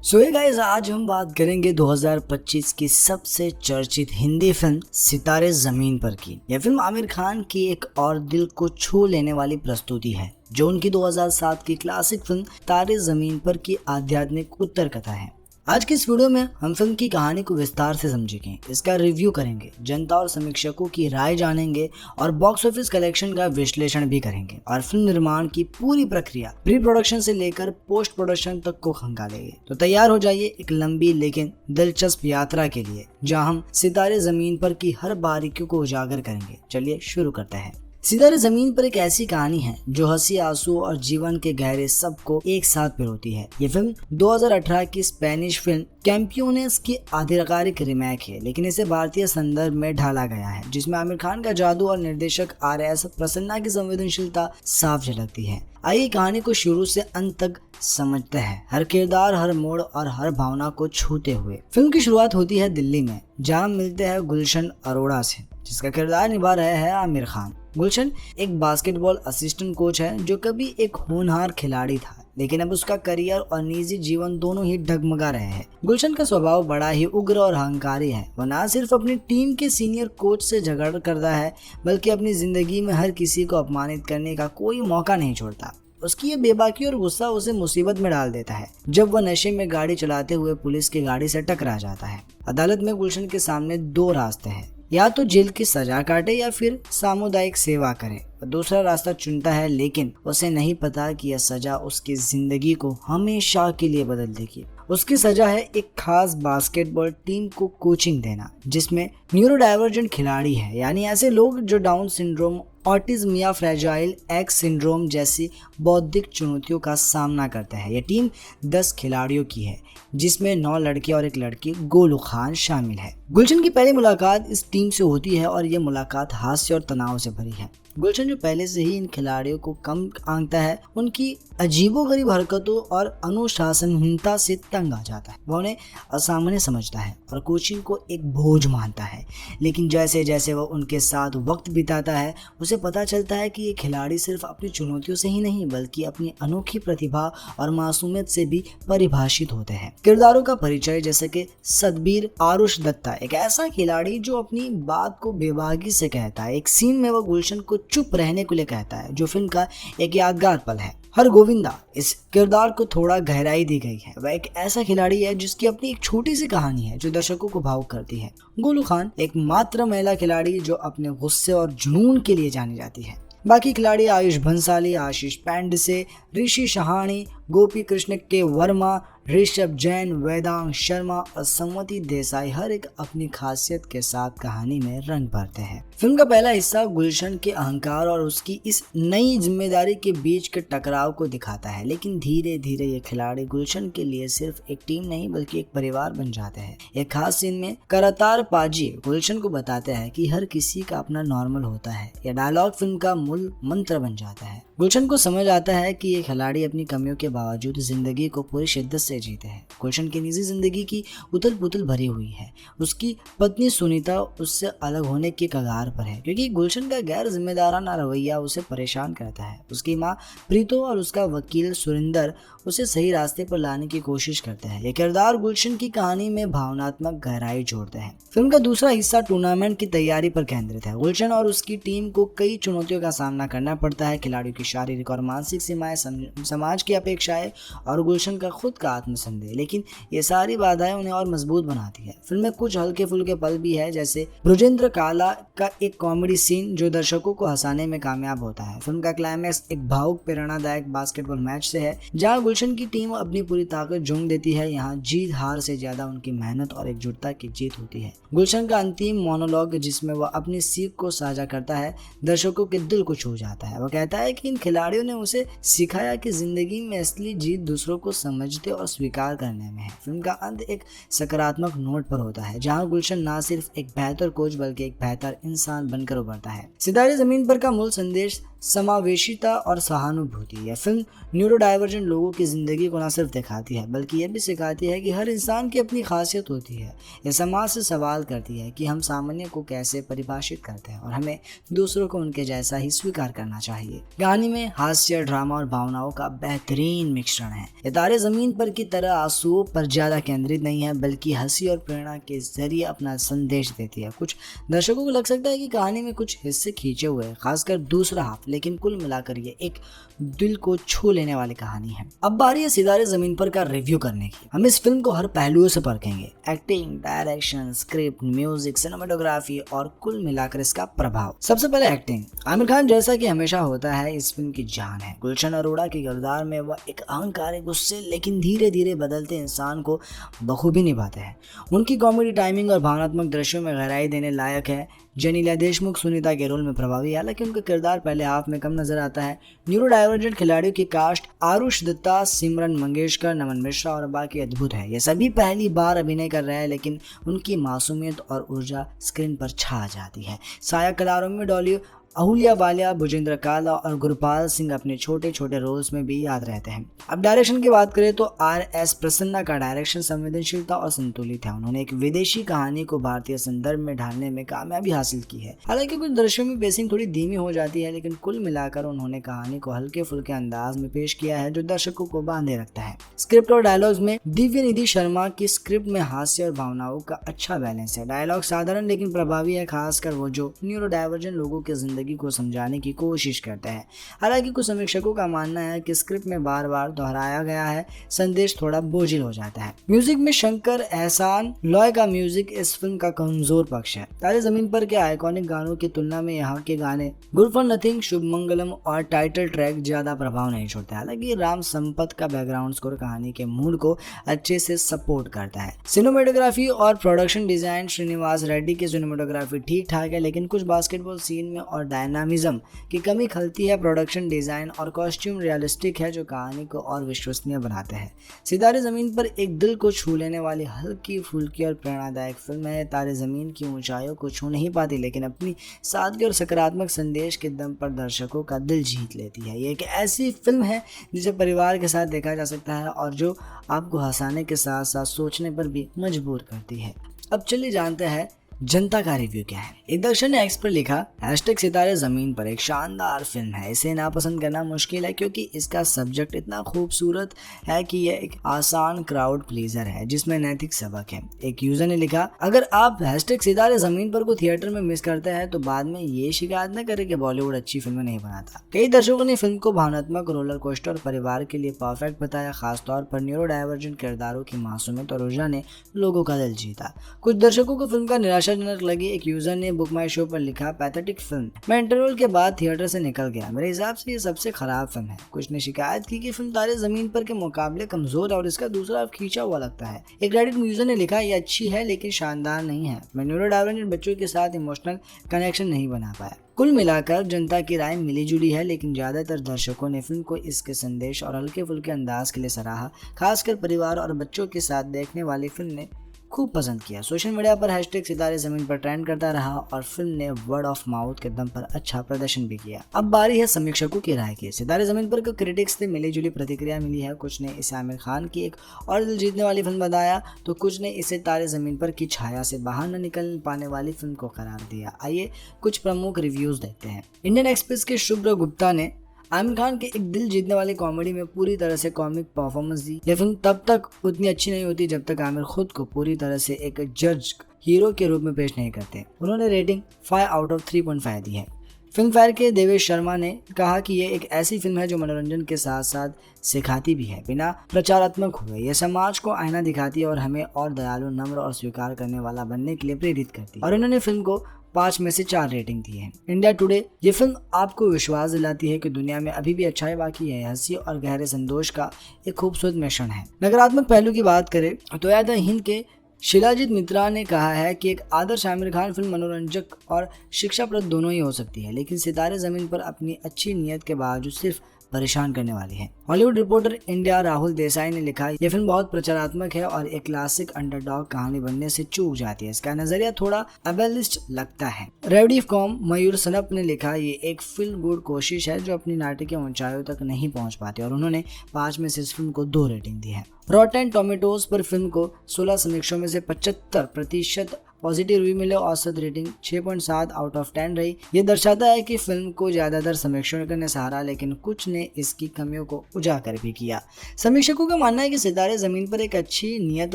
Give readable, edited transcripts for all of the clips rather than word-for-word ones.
सो ये गाइस, आज हम बात करेंगे 2025 की सबसे चर्चित हिंदी फिल्म सितारे जमीन पर की। यह फिल्म आमिर खान की एक और दिल को छू लेने वाली प्रस्तुति है, जो उनकी 2007 की क्लासिक फिल्म तारे जमीन पर की आध्यात्मिक उत्तर कथा है। आज की इस वीडियो में हम फिल्म की कहानी को विस्तार से समझेंगे, इसका रिव्यू करेंगे, जनता और समीक्षकों की राय जानेंगे और बॉक्स ऑफिस कलेक्शन का विश्लेषण भी करेंगे और फिल्म निर्माण की पूरी प्रक्रिया प्री प्रोडक्शन से लेकर पोस्ट प्रोडक्शन तक को खंगालेंगे। तो तैयार हो जाइए एक लंबी लेकिन दिलचस्प यात्रा के लिए, जहां हम सितारे जमीन पर की हर बारीकियों को उजागर करेंगे। चलिए शुरू करते हैं। सितारे जमीन पर एक ऐसी कहानी है जो हंसी, आंसू और जीवन के गहरे सबको एक साथ पिरोती है। ये फिल्म 2018 की स्पेनिश फिल्म कैंपियोनेस की आधिकारिक रिमेक है, लेकिन इसे भारतीय संदर्भ में ढाला गया है, जिसमें आमिर खान का जादू और निर्देशक RS प्रसन्ना की संवेदनशीलता साफ झलकती है। आइए कहानी को शुरू से अंत तक समझते हैं, हर किरदार, हर मोड़ और हर भावना को छूते हुए। फिल्म की शुरुआत होती है दिल्ली में, जहां मिलते हैं गुलशन अरोड़ा से, जिसका किरदार निभा रहे हैं आमिर खान। गुलशन एक बास्केटबॉल असिस्टेंट कोच है जो कभी एक होनहार खिलाड़ी था, लेकिन अब उसका करियर और निजी जीवन दोनों ही डगमगा रहे हैं। गुलशन का स्वभाव बड़ा ही उग्र और अहंकारी है। वह न सिर्फ अपनी टीम के सीनियर कोच से झगड़ करता है, बल्कि अपनी जिंदगी में हर किसी को अपमानित करने का कोई मौका नहीं छोड़ता। उसकी ये बेबाकी और गुस्सा उसे मुसीबत में डाल देता है जब वह नशे में गाड़ी चलाते हुए पुलिस की गाड़ी से टकरा जाता है। अदालत में गुलशन के सामने दो रास्ते हैं, या तो जेल की सजा काटे या फिर सामुदायिक सेवा करे। वह दूसरा रास्ता चुनता है, लेकिन उसे नहीं पता कि यह सजा उसकी जिंदगी को हमेशा के लिए बदल देगी। उसकी सजा है एक खास बास्केटबॉल टीम को कोचिंग देना, जिसमें न्यूरोडाइवर्जेंट खिलाड़ी है, यानी ऐसे लोग जो डाउन सिंड्रोम, ऑटिज्म या फ्रेजाइल एक्स सिंड्रोम जैसी बौद्धिक चुनौतियों का सामना करते हैं। यह टीम 10 खिलाड़ियों की है, जिसमें 9 लड़के और एक लड़की गोलू खान शामिल है। गुलशन की पहली मुलाकात इस टीम से होती है और यह मुलाकात हास्य और तनाव से भरी है। गुलशन, जो पहले से ही इन खिलाड़ियों को कम आंकता है, उनकी अजीबोगरीब हरकतों और अनुशासनहीनता से तंग आ जाता है। वह उन्हें असामान्य समझता है और कोचिंग को एक बोझ मानता है, लेकिन जैसे जैसे वह उनके साथ वक्त बिताता है, उसे पता चलता है कि ये खिलाड़ी सिर्फ अपनी चुनौतियों से ही नहीं, बल्कि अपनी अनोखी प्रतिभा और मासूमियत से भी परिभाषित होते हैं। किरदारों का परिचय, जैसे कि सतबीर आरुष दत्ता, एक ऐसा खिलाड़ी जो अपनी बात को बेबाकी से कहता है। एक सीन में वह गुलशन को चुप रहने के लिए कहता है, जो फिल्म का एक यादगार पल है। हर गोविंदा, इस किरदार को थोड़ा गहराई दी गई है। वह एक ऐसा खिलाड़ी है जिसकी अपनी एक छोटी सी कहानी है जो दर्शकों को भावुक करती है। गोलू खान एक मात्र महिला खिलाड़ी जो अपने गुस्से और जुनून के लिए जानी जाती है। बाकी खिलाड़ी आयुष भंसाली, आशीष पेंडसे, ऋषि शहानी, गोपी कृष्ण के वर्मा, ऋषभ जैन, वेदांग शर्मा और संवती देसाई हर एक अपनी खासियत के साथ कहानी में रंग भरते हैं। फिल्म का पहला हिस्सा गुलशन के अहंकार और उसकी इस नई जिम्मेदारी के बीच के टकराव को दिखाता है, लेकिन धीरे धीरे ये खिलाड़ी गुलशन के लिए सिर्फ एक टीम नहीं, बल्कि एक परिवार बन जाते हैं। एक खास सीन में करतार पाजी गुलशन को बताते हैं कि हर किसी का अपना नॉर्मल होता है। यह डायलॉग फिल्म का मूल मंत्र बन जाता है। गुलशन को समझ आता है कि ये खिलाड़ी अपनी कमियों के बावजूद जिंदगी को पूरी शिद्दत से जीते हैं। गुलशन की निजी जिंदगी की उथल पुथल भरी हुई है। उसकी पत्नी सुनीता उससे अलग होने के कगार पर है, क्योंकि गुलशन का गैर जिम्मेदाराना रवैया उसे परेशान करता है। उसकी माँ प्रीतो और उसका वकील सुरिंदर उसे सही रास्ते पर लाने की कोशिश करते हैं। ये किरदार गुलशन की कहानी में भावनात्मक गहराई जोड़ते हैं। फिल्म का दूसरा हिस्सा टूर्नामेंट की तैयारी पर केंद्रित है। गुलशन और उसकी टीम को कई चुनौतियों का सामना करना पड़ता है। खिलाड़ियों की शारीरिक और मानसिक सीमाएं, समाज की अपेक्षाएं और गुलशन का खुद का आत्मसंदेह, लेकिन ये सारी बाधाएं उन्हें और मजबूत बनाती है। फिल्म में कुछ हल्के फुल्के पल भी है, जैसे ब्रजेंद्र काला का एक कॉमेडी सीन जो दर्शकों को हंसाने में कामयाब होता है। फिल्म का क्लाइमैक्स एक भावुक प्रेरणादायक बास्केटबॉल मैच से है, जहां गुलशन की टीम अपनी पूरी ताकत झोंक देती है। यहाँ जीत हार से ज्यादा उनकी मेहनत और एकजुटता की जीत होती है। गुलशन का अंतिम मोनोलॉग, जिसमें वह अपनी सीख को साझा करता है, दर्शकों के दिल को छू जाता है। वह कहता है कि इन खिलाड़ियों ने उसे सिखाया कि जिंदगी में असली जीत दूसरों को समझते और स्वीकार करने में है। फिल्म का अंत एक सकारात्मक नोट पर होता है, जहां गुलशन न सिर्फ एक बेहतर कोच बल्कि एक बेहतर इंसान बनकर उभरता है। सितारे जमीन पर का मूल संदेश समावेशिता और सहानुभूति। यह फिल्म न्यूरो डाइवर्जेंट लोगों की जिंदगी को न सिर्फ दिखाती है बल्कि यह भी सिखाती है कि हर इंसान की अपनी खासियत होती है। यह समाज से सवाल करती है कि हम सामान्य को कैसे परिभाषित करते हैं और हमें दूसरों को उनके जैसा ही स्वीकार करना चाहिए। कहानी में हास्य, ड्रामा और भावनाओं का बेहतरीन मिश्रण है। ये तारे जमीन पर की तरह आंसुओं पर ज्यादा केंद्रित नहीं है बल्कि हंसी और प्रेरणा के जरिए अपना संदेश देती है। कुछ दर्शकों को लग सकता है कि कहानी में कुछ हिस्से खींचे हुए हैं, खासकर दूसरा हाफ, लेकिन कुल मिलाकर ये एक दिल को छू लेने वाली कहानी है। अब बारी है सितारे जमीन पर का रिव्यू करने की। हम इस फिल्म को हर पहलुओं से परखेंगे, acting, direction, script, music, cinematography और कुल मिलाकर इसका प्रभाव। सबसे पहले एक्टिंग। आमिर खान जैसा कि हमेशा होता है इस फिल्म की जान है। गुलशन अरोड़ा के किरदार में वह एक अहंकारी, गुस्से लेकिन धीरे धीरे बदलते इंसान को बखूबी निभाते हैं। उनकी कॉमेडी टाइमिंग और भावनात्मक दृश्यों में गहराई देने लायक है। जेनेलिया देशमुख सुनीता के रोल में प्रभावी, हालांकि उनका किरदार पहले हाफ में कम नजर आता है। न्यूरो डाइवर्जेंट खिलाड़ियों की कास्ट आरुष दत्ता, सिमरन मंगेशकर, नमन मिश्रा और बाकी अद्भुत है। ये सभी पहली बार अभिनय कर रहे हैं लेकिन उनकी मासूमियत और ऊर्जा स्क्रीन पर छा जाती है। सहायक कलाकारों में डॉली, अहुल्या बालिया, भुजेंद्र काला और गुरपाल सिंह अपने छोटे छोटे रोल्स में भी याद रहते हैं। अब डायरेक्शन की बात करें तो RS प्रसन्ना का डायरेक्शन संवेदनशीलता और संतुलित है। उन्होंने एक विदेशी कहानी को भारतीय संदर्भ में ढालने में कामयाबी हासिल की है। हालांकि कुछ दृश्यों में पेसिंग थोड़ी धीमी हो जाती है, लेकिन कुल मिलाकर उन्होंने कहानी को हल्के फुल्के अंदाज में पेश किया है जो दर्शकों को बांधे रखता है। स्क्रिप्ट और डायलॉग्स में दिव्य निधि शर्मा की स्क्रिप्ट में हास्य और भावनाओं का अच्छा बैलेंस है। डायलॉग साधारण लेकिन प्रभावी है, खासकर वो जो न्यूरो डाइवर्जेंट लोगों की जिंदगी को समझाने की कोशिश करते हैं। हालांकि कुछ समीक्षकों का मानना है कि स्क्रिप्ट में बार बार दोहराया गया है, संदेश थोड़ा बोझिल हो जाता है। म्यूजिक में शंकर एहसान लॉय का म्यूजिक इस फिल्म का कमजोर पक्ष है। तारे जमीन पर के आइकॉनिक गानों की तुलना में यहाँ के गाने गुड फॉर नथिंग, शुभ मंगलम और टाइटल ट्रैक ज्यादा प्रभाव नहीं छोड़ते। हालांकि राम संपत का बैकग्राउंड स्कोर कहानी के मूड को अच्छे से सपोर्ट करता है। सिनेमेटोग्राफी और प्रोडक्शन डिजाइन, श्रीनिवास रेड्डी की सिनेमेटोग्राफी ठीक ठाक है, लेकिन कुछ बास्केटबॉल सीन में और डायनामिज्म की कमी खलती है। प्रोडक्शन डिजाइन और कॉस्ट्यूम रियलिस्टिक है जो कहानी को और विश्वसनीय बनाते हैं। सितारे जमीन पर एक दिल को छू लेने वाली हल्की फुल्की और प्रेरणादायक फिल्म है। तारे जमीन की ऊंचाइयों को छू नहीं पाती लेकिन अपनी सादगी और सकारात्मक संदेश के दम पर दर्शकों का दिल जीत लेती है। ये एक ऐसी फिल्म है जिसे परिवार के साथ देखा जा सकता है और जो आपको हंसाने के साथ साथ सोचने पर भी मजबूर करती है। अब चलिए जानते हैं जनता का रिव्यू क्या है। एक दर्शक ने एक्स पर लिखा, #सितारे जमीन पर एक शानदार फिल्म है। इसे नापसंद करना मुश्किल है क्योंकि इसका सब्जेक्ट इतना खूबसूरत है कि यह एक आसान क्राउड प्लीजर है जिसमें नैतिक सबक है। एक यूजर ने लिखा, अगर आप #सितारे जमीन पर को थिएटर में मिस करते हैं तो बाद में ये शिकायत न करें कि बॉलीवुड अच्छी फिल्में नहीं बनाता। कई दर्शकों ने फिल्म को भावनात्मक, रोलर कोस्टर और परिवार के लिए परफेक्ट बताया। खासतौर पर न्यूरो डाइवर्जेंट किरदारों की मासूमियत और ऊर्जा ने लोगों का दिल जीता। कुछ दर्शकों को फिल्म का निराशाजनक लगी। एक यूजर ने बुक माई शो पर लिखा, पैथेटिक फिल्म, मैं इंटरवल के बाद थिएटर से निकल गया। मेरे हिसाब से ये सबसे खराब फिल्म है। कुछ ने शिकायत की कि फिल्म तारे जमीन पर के मुकाबले कमजोर है और इसका दूसरा खींचा हुआ लगता है। एक रेडिट यूजर ने लिखा, ये अच्छी है लेकिन शानदार नहीं है। मैं न्यूरो डाइवर्जेंट बच्चों के साथ इमोशनल कनेक्शन नहीं बना पाया। कुल मिलाकर जनता की राय मिली जुली है, लेकिन ज्यादातर दर्शकों ने फिल्म को इसके संदेश और हल्के फुल्के अंदाज के लिए सराहा। खासकर परिवार और बच्चों के साथ देखने वाली फिल्म ने खूब पसंद किया। सोशल मीडिया पर #सितारे जमीन पर ट्रेंड करता रहा और फिल्म ने वर्ड ऑफ माउथ के दम पर अच्छा प्रदर्शन भी किया। अब बारी है समीक्षकों की राय की। सितारे जमीन पर को क्रिटिक्स से मिली जुली प्रतिक्रिया मिली है। कुछ ने इसे आमिर खान की एक और दिल जीतने वाली फिल्म बताया तो कुछ ने इसे तारे जमीन पर की छाया से बाहर न निकल पाने वाली फिल्म को करार दिया। आइए कुछ प्रमुख रिव्यूज देखते हैं। इंडियन एक्सप्रेस के शुभ्र गुप्ता ने आमिर खान के एक दिल जीतने वाली कॉमेडी में पूरी तरह से कॉमिक परफॉर्मेंस दी। यह फिल्म तब तक उतनी अच्छी नहीं होती जब तक आमिर खुद को पूरी तरह से एक जज हीरो के रूप में पेश नहीं करते। उन्होंने रेटिंग 5/3.5 दी है। फिल्म फेयर के देवेश शर्मा ने कहा कि यह एक ऐसी फिल्म है जो मनोरंजन के साथ साथ सिखाती भी है, बिना प्रचारात्मक हुए। यह समाज को आईना दिखाती है और हमें और दयालु, नम्र और स्वीकार करने वाला बनने के लिए प्रेरित करती है। और इन्होंने फिल्म को 5 में से 4 रेटिंग दी है। इंडिया टुडे, ये फिल्म आपको विश्वास दिलाती है कि दुनिया में अभी भी अच्छाई बाकी है। हंसी और गहरे संतोष का एक खूबसूरत मिश्रण है। नकारात्मक पहलू की बात करें तो याद हिंद के शिलाजीत मित्रा ने कहा है कि एक आदर्श आमिर खान फिल्म मनोरंजक और शिक्षाप्रद दोनों ही हो सकती है, लेकिन सितारे जमीन पर अपनी अच्छी नीयत के बावजूद सिर्फ परेशान करने वाली है। Hollywood reporter India Rahul Desai ने लिखा, ये फिल्म बहुत प्रचारात्मक है और एक क्लासिक अंडरडॉग कहानी बनने से चूक जाती है। इसका नजरिया थोड़ा एबेलिस्ट लगता है। रेडिफ.com मयूर सनप ने लिखा, ये एक फील गुड कोशिश है जो अपनी नाटकीय ऊंचाइयों तक नहीं पहुंच पाती, और उन्होंने 5 में से इस फिल्म को 2 रेटिंग दी है। रॉटेन टोमेटोज पर फिल्म को 16 समीक्षों में से 75% पॉजिटिव रिव्यू मिले। औसत रेटिंग 6.7 आउट ऑफ 10 रही। ये दर्शाता है कि फिल्म को ज्यादातर समीक्षकों ने सराहा, लेकिन कुछ ने इसकी कमियों को उजागर भी किया। समीक्षकों का मानना है कि सितारे जमीन पर एक अच्छी नियत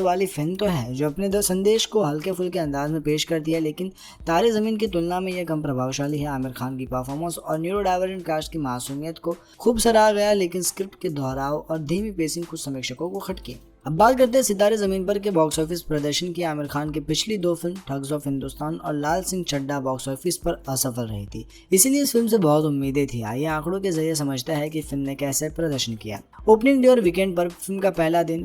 वाली फिल्म तो है जो अपने संदेश को हल्के फुल्के अंदाज में पेश करती है, लेकिन तारे जमीन की तुलना में यह कम प्रभावशाली है। आमिर खान की परफॉर्मेंस और न्यूरो डाइवर्जेंट कास्ट की मासूमियत को खूब सराहा गया, लेकिन स्क्रिप्ट के दोहराव और धीमी पेसिंग कुछ समीक्षकों को खटकी। अब बात करते हैं सितारे जमीन पर के बॉक्स ऑफिस प्रदर्शन की। आमिर खान की पिछली 2 फिल्म ठग्स ऑफ हिंदुस्तान और लाल सिंह चड्ढा बॉक्स ऑफिस पर असफल रही थी, इसीलिए इस फिल्म से बहुत उम्मीदें थी। आइए आंकड़ों के जरिए समझते हैं कि फिल्म ने कैसे प्रदर्शन किया। ओपनिंग डे और वीकेंड पर फिल्म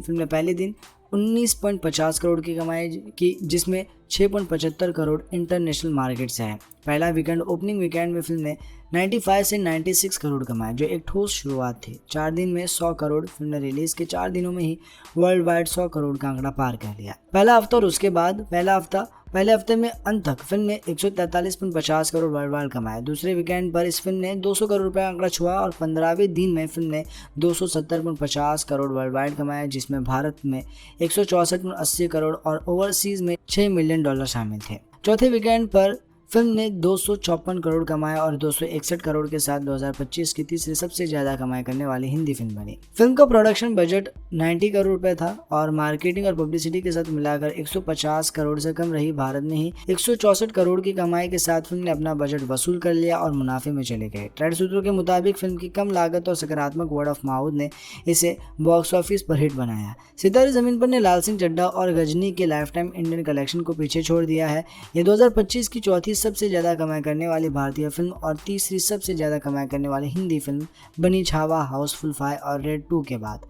ने पहले दिन 19.50 करोड़ की कमाई की, जिसमें 6.75 करोड़ इंटरनेशनल मार्केट से है। पहला वीकेंड ओपनिंग वीकेंड में फिल्म ने 95 से 96 करोड़ कमाए, जो एक ठोस शुरुआत थी। 4 दिन में 100 करोड़। फिल्म ने रिलीज के 4 दिनों में ही वर्ल्ड वाइड 100 करोड़ का आंकड़ा पार कर लिया। पहला हफ्ता और उसके बाद पहले हफ्ते में अंत तक फिल्म ने 143.50 करोड़ वर्ल्ड वाइड कमाए। दूसरे वीकेंड पर इस फिल्म ने 200 करोड़ रुपए का आंकड़ा छुआ और 15वें दिन में फिल्म ने 270.50 करोड़ वर्ल्ड वाइड कमाए, जिसमें भारत में 164.80 करोड़ और ओवरसीज में $6 मिलियन शामिल थे। चौथे वीकेंड पर फिल्म ने 254 करोड़ कमाए और 261 करोड़ के साथ 2025 की तीसरी सबसे ज्यादा कमाई करने वाली हिंदी फिल्म बनी। फिल्म का प्रोडक्शन बजट 90 करोड़ रुपए था और मार्केटिंग और पब्लिसिटी के साथ मिलाकर 150 करोड़ से कम रही। भारत में ही 164 करोड़ की कमाई के साथ फिल्म ने अपना बजट वसूल कर लिया और मुनाफे में चले गए। ट्रेड सूत्रों के मुताबिक फिल्म की कम लागत और सकारात्मक वर्ड ऑफ माउथ ने इसे बॉक्स ऑफिस पर हिट बनाया। सितारे जमीन पर ने लाल सिंह चड्ढा और गजनी के लाइफ टाइम इंडियन कलेक्शन को पीछे छोड़ दिया है। ये 2025 की चौथी सबसे ज्यादा कमाई करने वाली भारतीय फिल्म और तीसरी सबसे ज्यादा कमाई करने वाली हिंदी फिल्म बनी। छावा, हाउसफुल 5 और रेड 2 के बाद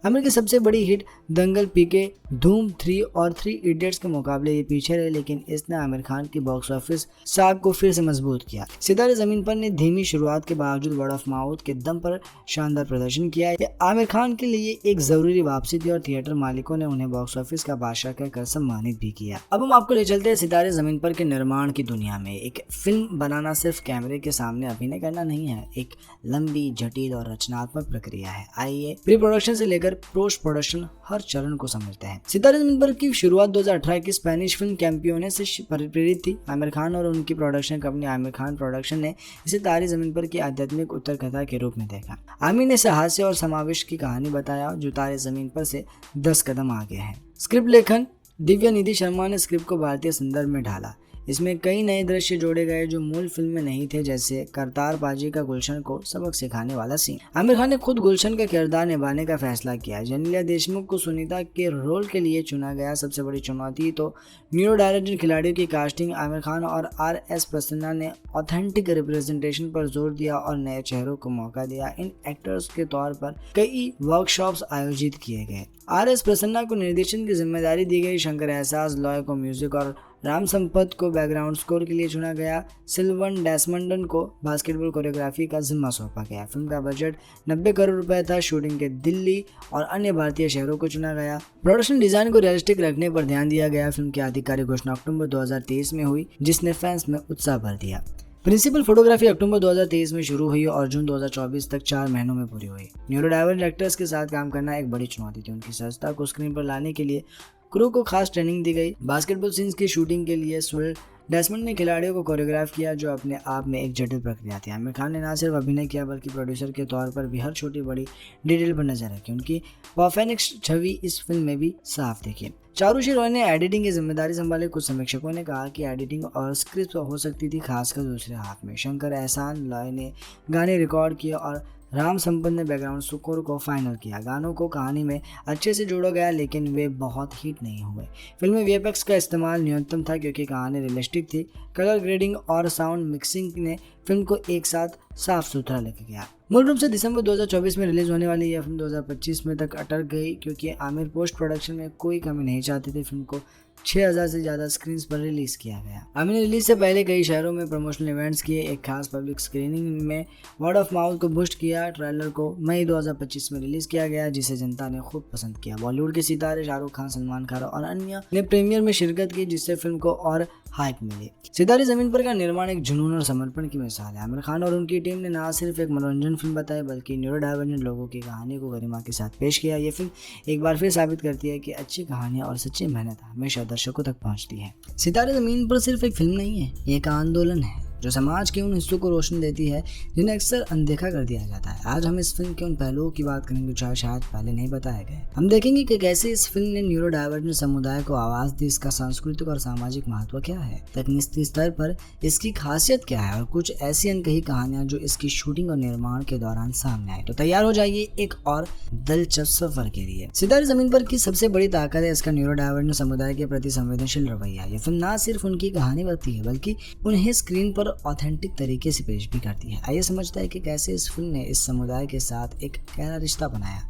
अमेरिका की सबसे बड़ी हिट दंगल, पीके, धूम 3 और 3 इडियट्स के मुकाबले ये पीछे रहे, लेकिन इसने आमिर खान की बॉक्स ऑफिस साख को फिर से मजबूत किया। सितारे जमीन पर ने धीमी शुरुआत के बावजूद वर्ड ऑफ माउथ के दम पर शानदार प्रदर्शन किया। ये आमिर खान के लिए एक जरूरी वापसी थी और थिएटर मालिकों ने उन्हें बॉक्स ऑफिस का बादशाह कहकर सम्मानित भी किया। अब हम आपको ले चलते हैं सितारे जमीन पर के निर्माण की दुनिया में। एक फिल्म बनाना सिर्फ कैमरे के सामने अभिनय करना नहीं है, एक लंबी, जटिल और रचनात्मक प्रक्रिया है। आइए प्री प्रोडक्शन से लेकर पोस्ट प्रोडक्शन हर चरण को समझते हैं। सितारे जमीन पर की शुरुआत 2018 की स्पेनिश फिल्म कैंपियोने से प्रेरित थी। आमिर खान और उनकी production company Aamir Khan production ने इसे तारे जमीन पर की आध्यात्मिक उत्तर कथा के रूप में देखा। आमिर ने इसे हास्य और समावेश की कहानी बताया जो तारे जमीन पर से 10 कदम आगे है। स्क्रिप्ट लेखन दिव्या निधि शर्मा ने स्क्रिप्ट को भारतीय संदर्भ में ढाला। इसमें कई नए दृश्य जोड़े गए जो मूल फिल्म में नहीं थे, जैसे करतार पाजी का गुलशन को सबक सिखाने वाला सीन। आमिर खान ने खुद गुलशन का किरदार निभाने का फैसला किया। जेनेलिया देशमुख को सुनीता के रोल के लिए चुना गया। सबसे बड़ी चुनौती तो न्यूरो डाइवर्जेंट खिलाड़ियों की कास्टिंग। आमिर खान और RS प्रसन्ना ने ऑथेंटिक रिप्रेजेंटेशन पर जोर दिया और नए चेहरों को मौका दिया। इन एक्टर्स के तौर पर कई वर्कशॉप्स आयोजित किए गए। RS प्रसन्ना को निर्देशन की जिम्मेदारी दी गई। शंकर एहसास लॉय को म्यूजिक और राम संपत को बैकग्राउंड स्कोर के लिए चुना गया। सिल्वन डेसमंडन को बास्केटबॉल कोरियोग्राफी का जिम्मा सौंपा गया। फिल्म का बजट 90 करोड़ रुपए था। शूटिंग के दिल्ली और अन्य भारतीय शहरों को चुना गया। प्रोडक्शन डिजाइन को रियलिस्टिक रखने पर ध्यान दिया गया। फिल्म की आधिकारिक घोषणा अक्टूबर 2023 में हुई, जिसने फैंस में उत्साह भर दिया। प्रिंसिपल फोटोग्राफी अक्टूबर 2023 में शुरू हुई और जून 2024 तक 4 महीनों में पूरी हुई। न्यूरो डाइवर्जेंट एक्टर्स के साथ काम करना एक बड़ी चुनौती थी। उनकी सहजता को स्क्रीन पर लाने के लिए क्रू को खास ट्रेनिंग दी गई। बास्केटबॉल सीन्स की शूटिंग के लिए स्विल डेसमंड ने खिलाड़ियों को कोरियोग्राफ किया, जो अपने आप में एक जटिल प्रक्रिया थी। आमिर खान ने न सिर्फ अभिनय किया बल्कि प्रोड्यूसर के तौर पर भी हर छोटी बड़ी डिटेल पर नजर रखी। उनकी परफेक्ट छवि इस फिल्म में भी साफ देखी। चारुशी रॉय ने एडिटिंग की जिम्मेदारी संभाली। कुछ समीक्षकों ने कहा कि एडिटिंग और स्क्रिप्ट हो सकती थी, खासकर दूसरे हाथ में। शंकर एहसान लॉय ने गाने रिकॉर्ड किए और राम संपत ने बैकग्राउंड स्कोर को फाइनल किया। गानों को कहानी में अच्छे से जोड़ा गया, लेकिन वे बहुत हिट नहीं हुए। फिल्म में VFX का इस्तेमाल न्यूनतम था क्योंकि कहानी रियलिस्टिक थी। कलर ग्रेडिंग और साउंड मिक्सिंग ने फिल्म को एक साथ साफ सुथरा लेके गया। मूल रूप से दिसंबर 2024 में रिलीज होने वाली यह फिल्म 2025 में तक अटक गई क्योंकि आमिर पोस्ट प्रोडक्शन में कोई कमी नहीं चाहते थे। फिल्म को 6000 से ज्यादा स्क्रीन पर रिलीज किया गया। आमिर ने रिलीज से पहले कई शहरों में प्रमोशनल इवेंट्स किए, एक खास पब्लिक स्क्रीनिंग में वर्ड ऑफ माउथ को बूस्ट किया। ट्रेलर को मई 2025 में रिलीज किया गया, जिसे जनता ने खूब पसंद किया। बॉलीवुड के सितारे शाहरुख खान, सलमान खान और अन्य ने प्रीमियर में शिरकत की, जिससे फिल्म को और हाइप मिली। सितारे जमीन पर का निर्माण एक जुनून और समर्पण की मिसाल है। आमिर खान और उनकी टीम ने न सिर्फ एक मनोरंजन फिल्म बताई, बल्कि न्यूरो डाइवर्जेंट लोगों की कहानी को गरिमा के साथ पेश किया। ये फिल्म एक बार फिर साबित करती है कि अच्छी कहानियां और सच्ची मेहनत हमेशा दर्शकों तक पहुंचती है। सितारे जमीन पर सिर्फ एक फिल्म नहीं है, ये एक आंदोलन है जो समाज के उन हिस्सों को रोशन देती है जिन्हें अक्सर अनदेखा कर दिया जाता है। आज हम इस फिल्म के उन पहलुओं की बात करेंगे जो शायद पहले नहीं बताए गए। हम देखेंगे कि कैसे इस फिल्म ने न्यूरो डाइवर्जेंट समुदाय को आवाज दी, इसका सांस्कृतिक और सामाजिक महत्व क्या है, तकनीकी स्तर पर इसकी खासियत क्या है, और कुछ ऐसी अनकही कहानियां जो इसकी शूटिंग और निर्माण के दौरान सामने आई। तो तैयार हो जाइए एक और दिलचस्प सफर के लिए। सितारे जमीन पर की सबसे बड़ी ताकत है इसका न्यूरो डाइवर्जेंट समुदाय के प्रति संवेदनशील रवैया। ये फिल्म न सिर्फ उनकी कहानी बताती है, बल्कि उन्हें स्क्रीन पर ऑथेंटिक तरीके से पेश भी करती है। आइए समझते हैं कि कैसे इस फिल्म ने इस समुदाय के साथ एक गहरा रिश्ता बनाया।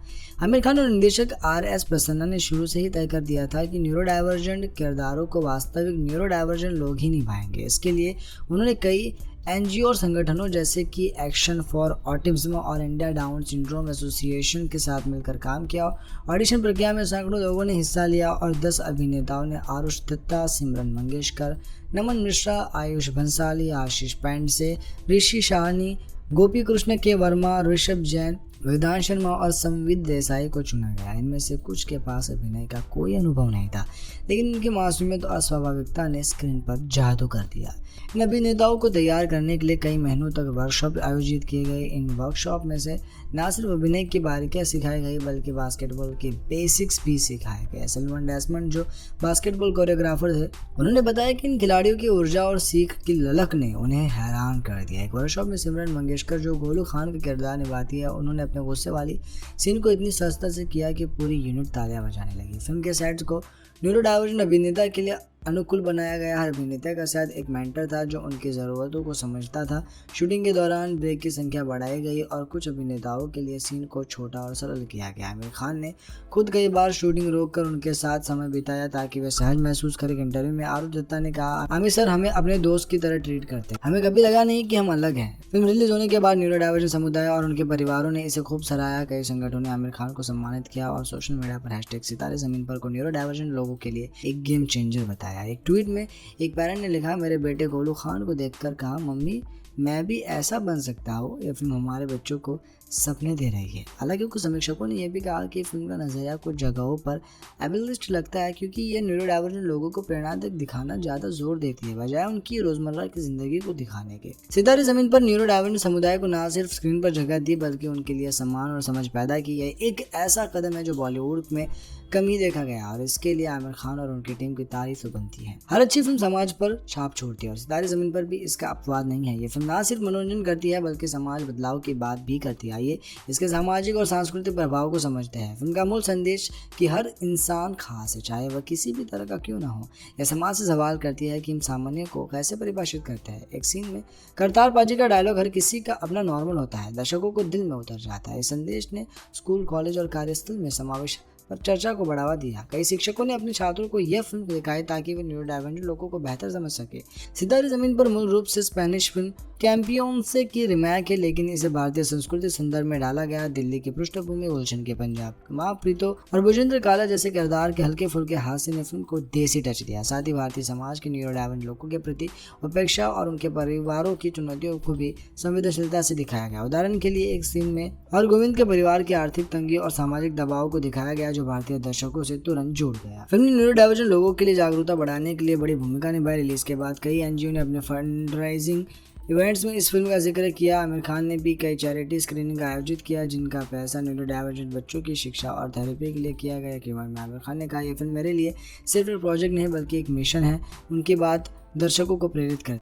आमिर खान और निर्देशक RS प्रसन्ना ने शुरू से ही तय कर दिया था कि न्यूरो डाइवर्जेंट किरदारों को वास्तविक न्यूरो डाइवर्जेंट लोग ही निभाएंगे। इसके लिए उन्होंने कई NGO और संगठनों जैसे कि एक्शन फॉर ऑटिज्म और इंडिया डाउन सिंड्रोम एसोसिएशन के साथ मिलकर काम किया। ऑडिशन प्रक्रिया में सैकड़ों लोगों ने हिस्सा लिया और 10 अभिनेताओं ने आरुष दत्ता, सिमरन मंगेशकर, नमन मिश्रा, आयुष भंसाली, आशीष पेंडसे, ऋषि शाहनी, गोपी कृष्ण के वर्मा, ऋषभ जैन, वेदांत शर्मा और संवित देसाई को चुना गया। इनमें से कुछ के पास अभिनय का कोई अनुभव नहीं था, लेकिन उनकी मासूमियत और अस्वाभाविकता ने स्क्रीन पर जादू कर दिया। इन अभिनेताओं को तैयार करने के लिए कई महीनों तक वर्कशॉप आयोजित किए गए। इन वर्कशॉप में से न सिर्फ अभिनय की बारीकियां सिखाई गई, बल्कि बास्केटबॉल के बेसिक्स भी सिखाए गए। सिल्वन डेसमंड, जो बास्केटबॉल कोरियोग्राफर थे, उन्होंने बताया कि इन खिलाड़ियों की ऊर्जा और सीख की ललक ने उन्हें हैरान कर दिया। एक वर्कशॉप में सिमरन मंगेशकर, जो गोलू खान का किरदार निभाती है, उन्होंने अपने गुस्से वाली सीन को इतनी सस्ता से किया कि पूरी यूनिट तालियां बजाने लगी। फिल्म के सेट्स को न्यूरो डाइवर्जेंट अभिनेता के लिए अनुकूल बनाया गया। हर अभिनेता का साथ एक मेंटर था जो उनकी ज़रूरतों को समझता था। शूटिंग के दौरान ब्रेक की संख्या बढ़ाई गई और कुछ अभिनेताओं के लिए सीन को छोटा और सरल किया गया। आमिर खान ने खुद कई बार शूटिंग रोककर उनके साथ समय बिताया ताकि वे सहज महसूस करें। इंटरव्यू में आरुष दत्ता ने कहा, आमिर सर हमें अपने दोस्त की तरह ट्रीट करते हैं, हमें कभी लगा नहीं कि हम अलग हैं। फिल्म रिलीज होने के बाद न्यूरो डाइवर्जेंट समुदाय और उनके परिवारों ने इसे खूब सराहा। कई संगठनों ने आमिर खान को सम्मानित किया और सोशल मीडिया पर हैशटैग सितारे जमीन पर को न्यूरो डाइवर्जेंट लोगों के लिए एक गेम चेंजर बताया। एक ट्वीट में एक पेरेंट ने लिखा, मेरे बेटे गोलू खान को देखकर कहा, मम्मी मैं भी ऐसा बन सकता हूँ। यह फिल्म हमारे बच्चों को सपने दे रही है। हालांकि कुछ समीक्षकों ने यह भी कहा कि फिल्म का नजरिया कुछ जगहों पर एबलिस्ट लगता है, क्योंकि यह न्यूरो डाइवर्जेंट लोगों को प्रेरणादायक दिखाना ज्यादा जोर देती है बजाय उनकी रोजमर्रा की जिंदगी को दिखाने के। सितारे जमीन पर न्यूरो डाइवर्जेंट समुदाय को न सिर्फ स्क्रीन पर जगह दी, बल्कि उनके लिए सम्मान और समझ पैदा की। यह एक ऐसा कदम है जो बॉलीवुड में कम ही देखा गया और इसके लिए आमिर खान और उनकी टीम की तारीफ बनती है। हर अच्छी फिल्म समाज पर छाप छोड़ती है और सितारे जमीन पर भी इसका अपवाद नहीं है। ये फिल्म न सिर्फ मनोरंजन करती है बल्कि समाज बदलाव की बात भी करती है। आइए इसके सामाजिक और सांस्कृतिक प्रभाव को समझते हैं। फिल्म का मूल संदेश कि हर इंसान खास है, चाहे वह किसी भी तरह का क्यों ना हो। यह समाज से सवाल करती है कि हम सामान्य को कैसे परिभाषित करते हैं। एक सीन में करतार पाजी का डायलॉग हर किसी का अपना नॉर्मल होता है दर्शकों को दिल में उतर जाता है। इस संदेश ने स्कूल, कॉलेज और कार्यस्थल में समावेश पर चर्चा को बढ़ावा दिया। कई शिक्षकों ने अपने छात्रों को यह फिल्म दिखाई ताकि वे न्यूरो डाइवर्जेंट लोगों को बेहतर समझ सके। सितारे जमीन पर मूल रूप से स्पेनिश फिल्म कैंपियोंसे की रिमेक है, लेकिन इसे भारतीय संस्कृति संदर्भ में डाला गया। दिल्ली की पृष्ठभूमि, गुलशन के पंजाब, माँ प्रीतो और भुजेंद्र काला जैसे किरदार के हल्के फुल्के हास्य ने फिल्म को देसी टच दिया। साथ ही भारतीय समाज के न्यूरो डाइवर्जेंट लोगों के प्रति उपेक्षा और उनके परिवारों की चुनौतियों को भी संवेदनशीलता से दिखाया गया। उदाहरण के लिए एक सीन में हरगोविंद के परिवार की आर्थिक तंगी और सामाजिक दबाव को दिखाया गया जो भारतीय दर्शकों से तुरंत जुड़ गया। फिल्म ने न्यूरो डाइवर्जेंट लोगों के लिए जागरूकता बढ़ाने के लिए बड़ी भूमिका निभाई। रिलीज के बाद कई NGO ने अपने फंड राइजिंग इवेंट्स में इस फिल्म का जिक्र किया। आमिर खान ने भी कई चैरिटी स्क्रीनिंग का आयोजित किया जिनका पैसा न्यूरो डाइवर्जेंट बच्चों की शिक्षा और थेरेपी के लिए किया गया। केवल में आमिर खान ने कहा, यह फिल्म मेरे लिए सिर्फ एक प्रोजेक्ट नहीं बल्कि एक मिशन है। उनकी बात दर्शकों को प्रेरित करती है।